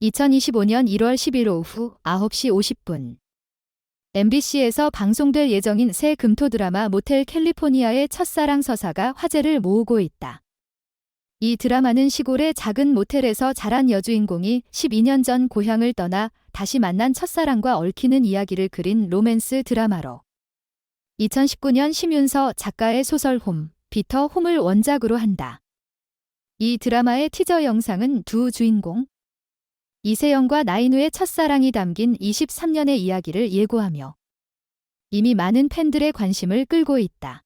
2025년 1월 10일 오후 9시 50분. MBC에서 방송될 예정인 새 금토 드라마 모텔 캘리포니아의 첫사랑 서사가 화제를 모으고 있다. 이 드라마는 시골의 작은 모텔에서 자란 여주인공이 12년 전 고향을 떠나 다시 만난 첫사랑과 얽히는 이야기를 그린 로맨스 드라마로 2019년 심윤서 작가의 소설 홈, 비터 홈을 원작으로 한다. 이 드라마의 티저 영상은 두 주인공 이세영과 나인우의 첫사랑이 담긴 23년의 이야기를 예고하며 이미 많은 팬들의 관심을 끌고 있다.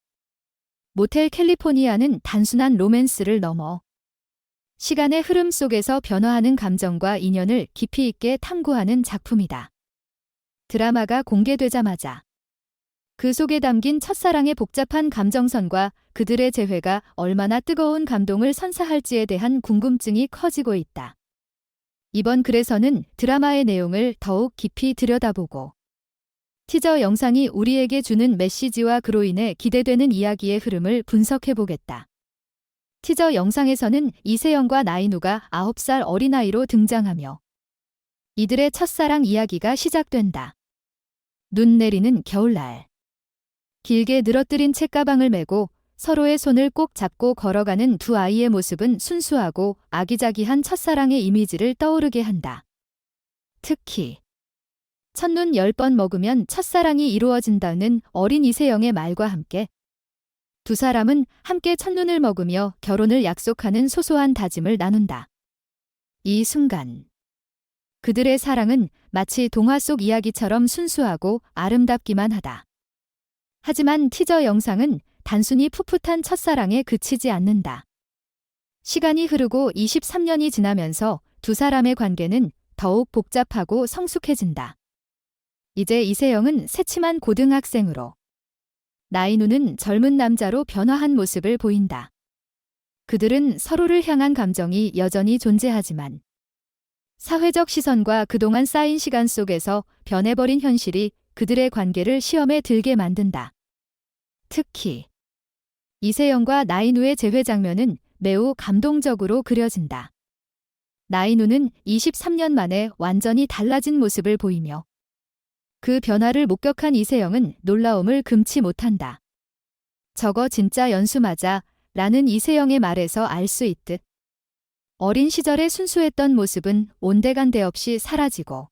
모텔 캘리포니아는 단순한 로맨스를 넘어 시간의 흐름 속에서 변화하는 감정과 인연을 깊이 있게 탐구하는 작품이다. 드라마가 공개되자마자 그 속에 담긴 첫사랑의 복잡한 감정선과 그들의 재회가 얼마나 뜨거운 감동을 선사할지에 대한 궁금증이 커지고 있다. 이번 글에서는 드라마의 내용을 더욱 깊이 들여다보고 티저 영상이 우리에게 주는 메시지와 그로 인해 기대되는 이야기의 흐름을 분석해보겠다. 티저 영상에서는 이세영과 나인우가 9살 어린아이로 등장하며 이들의 첫사랑 이야기가 시작된다. 눈 내리는 겨울날. 길게 늘어뜨린 책가방을 메고 서로의 손을 꼭 잡고 걸어가는 두 아이의 모습은 순수하고 아기자기한 첫사랑의 이미지를 떠오르게 한다. 특히 첫눈 10번 먹으면 첫사랑이 이루어진다는 어린 이세영의 말과 함께 두 사람은 함께 첫눈을 먹으며 결혼을 약속하는 소소한 다짐을 나눈다. 이 순간 그들의 사랑은 마치 동화 속 이야기처럼 순수하고 아름답기만 하다. 하지만 티저 영상은 단순히 풋풋한 첫사랑에 그치지 않는다. 시간이 흐르고 23년이 지나면서 두 사람의 관계는 더욱 복잡하고 성숙해진다. 이제 이세영은 새침한 고등학생으로, 나인우는 젊은 남자로 변화한 모습을 보인다. 그들은 서로를 향한 감정이 여전히 존재하지만 사회적 시선과 그동안 쌓인 시간 속에서 변해버린 현실이 그들의 관계를 시험에 들게 만든다. 특히 이세영과 나인우의 재회 장면은 매우 감동적으로 그려진다. 나인우는 23년 만에 완전히 달라진 모습을 보이며 그 변화를 목격한 이세영은 놀라움을 금치 못한다. 저거 진짜 연수 맞아? 라는 이세영의 말에서 알 수 있듯 어린 시절의 순수했던 모습은 온데간데 없이 사라지고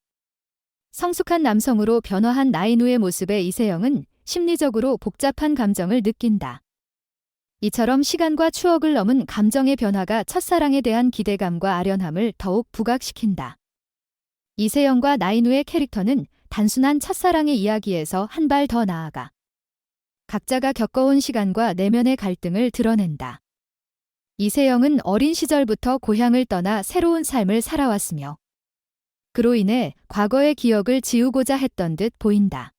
성숙한 남성으로 변화한 나인우의 모습에 이세영은 심리적으로 복잡한 감정을 느낀다. 이처럼 시간과 추억을 넘은 감정의 변화가 첫사랑에 대한 기대감과 아련함을 더욱 부각시킨다. 이세영과 나인우의 캐릭터는 단순한 첫사랑의 이야기에서 한 발 더 나아가 각자가 겪어온 시간과 내면의 갈등을 드러낸다. 이세영은 어린 시절부터 고향을 떠나 새로운 삶을 살아왔으며 그로 인해 과거의 기억을 지우고자 했던 듯 보인다.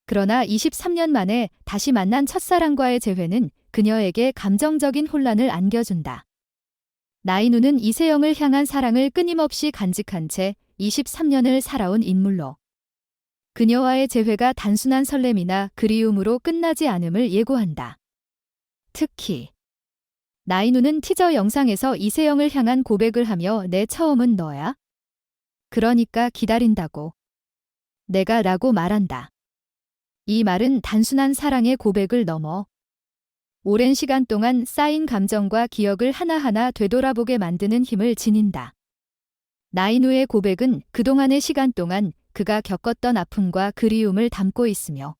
그러나 23년 만에 다시 만난 첫사랑과의 재회는 그녀에게 감정적인 혼란을 안겨준다. 나인우는 이세영을 향한 사랑을 끊임없이 간직한 채 23년을 살아온 인물로 그녀와의 재회가 단순한 설렘이나 그리움으로 끝나지 않음을 예고한다. 특히 나인우는 티저 영상에서 이세영을 향한 고백을 하며 내 처음은 너야? 그러니까 기다린다고. 내가 라고 말한다. 이 말은 단순한 사랑의 고백을 넘어 오랜 시간 동안 쌓인 감정과 기억을 하나하나 되돌아보게 만드는 힘을 지닌다. 나인우의 고백은 그동안의 시간 동안 그가 겪었던 아픔과 그리움을 담고 있으며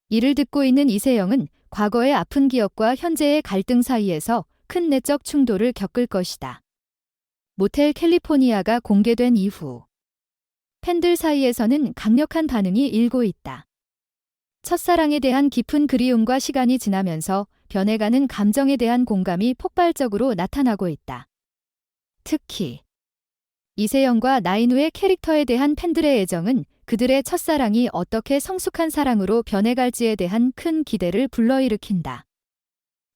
이를 듣고 있는 이세영은 과거의 아픈 기억과 현재의 갈등 사이에서 큰 내적 충돌을 겪을 것이다. 모텔 캘리포니아가 공개된 이후 팬들 사이에서는 강력한 반응이 일고 있다. 첫사랑에 대한 깊은 그리움과 시간이 지나면서 변해가는 감정에 대한 공감이 폭발적으로 나타나고 있다. 특히 이세영과 나인우의 캐릭터에 대한 팬들의 애정은 그들의 첫사랑이 어떻게 성숙한 사랑으로 변해갈지에 대한 큰 기대를 불러일으킨다.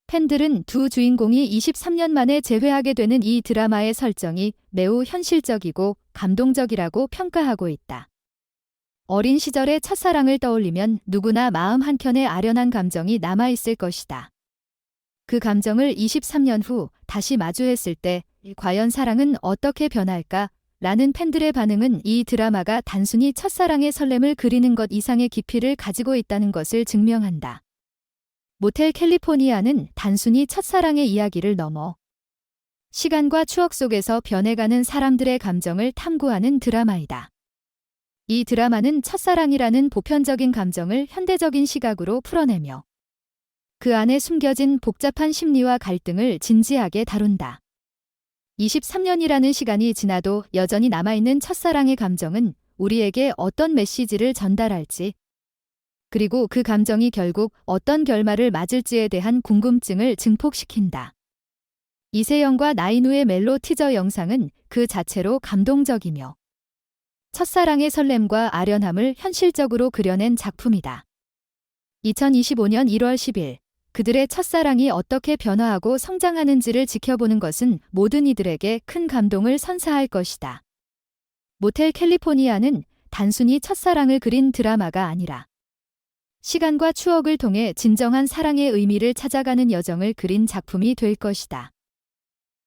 팬들은 두 주인공이 23년 만에 재회하게 되는 이 드라마의 설정이 매우 현실적이고 감동적이라고 평가하고 있다. 어린 시절의 첫사랑을 떠올리면 누구나 마음 한켠에 아련한 감정이 남아있을 것이다. 그 감정을 23년 후 다시 마주했을 때 과연 사랑은 어떻게 변할까? 라는 팬들의 반응은 이 드라마가 단순히 첫사랑의 설렘을 그리는 것 이상의 깊이를 가지고 있다는 것을 증명한다. 모텔 캘리포니아는 단순히 첫사랑의 이야기를 넘어 시간과 추억 속에서 변해가는 사람들의 감정을 탐구하는 드라마이다. 이 드라마는 첫사랑이라는 보편적인 감정을 현대적인 시각으로 풀어내며 그 안에 숨겨진 복잡한 심리와 갈등을 진지하게 다룬다. 23년이라는 시간이 지나도 여전히 남아있는 첫사랑의 감정은 우리에게 어떤 메시지를 전달할지, 그리고 그 감정이 결국 어떤 결말을 맞을지에 대한 궁금증을 증폭시킨다. 이세영과 나인우의 멜로 티저 영상은 그 자체로 감동적이며 첫사랑의 설렘과 아련함을 현실적으로 그려낸 작품이다. 2025년 1월 10일 그들의 첫사랑이 어떻게 변화하고 성장하는지를 지켜보는 것은 모든 이들에게 큰 감동을 선사할 것이다. 모텔 캘리포니아는 단순히 첫사랑을 그린 드라마가 아니라 시간과 추억을 통해 진정한 사랑의 의미를 찾아가는 여정을 그린 작품이 될 것이다.